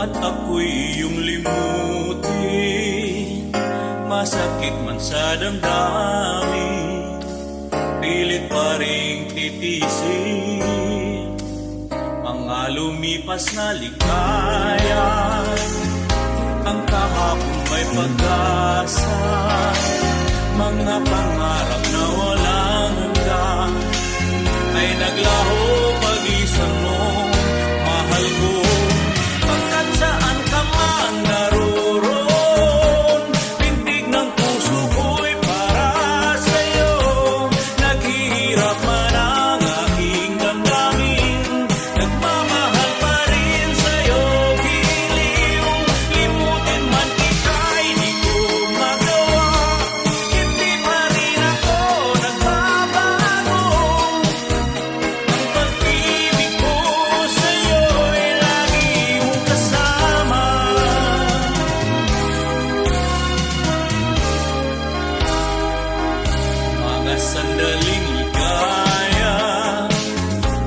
at ako'y iyong limutin. Masakit man sa damdamin, pilit pa ring titisin. Mga lumipas na ligaya, ang kahapon may pag-asa. Mga pangarap na walang hanggan ay naglaho pag-isang mo, mahal ko. Pagkat saan ka man naroon, pintig ng puso ko'y para sa'yo. Naghihirap man ang aking damdamin, nagmamahal pa rin sa'yo. Giliw, limutin man kita'y di ko magawa. Hindi pa rin ako nagbabago. Ang pag-ibig ko sa'yo'y lagi mong kasama. Mga sandaling ligaya,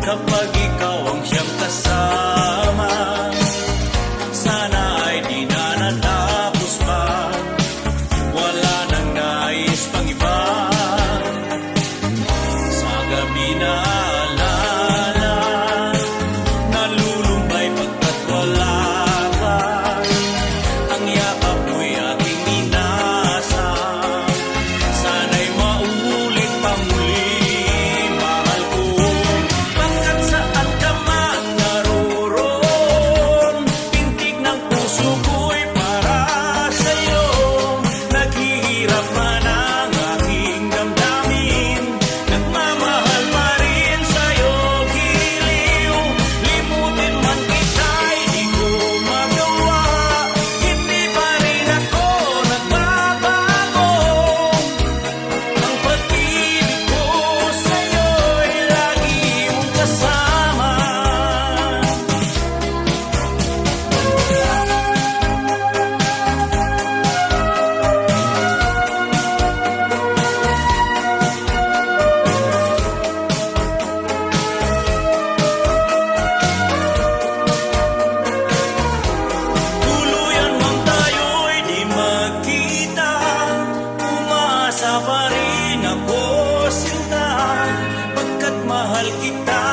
kapag ikaw ang siyang kasama, sana ay di na natapos pa. Wala nang nais pang iba. Sa gabi na alala, nalulumbay pagkat wala ka. Ang yakap mo'y aking inasam, sana'y maulit pa muli, mahal ko. Pagkat saan ka man naroon, pintig ng puso ko'y para sa'yo. Naghihirap man ang aking damdamin, nagmamahal pa rin sa'yo. Giliw, limutin man kita'y di ko magawa. Hindi pa rin ako nagbabago. Ang pag-ibig ko sa'yo'y lagi mong kasama. Tuluyan mang tayo'y di magkita, umaasa pa rin ako, sinta. Pagkat mahal kita,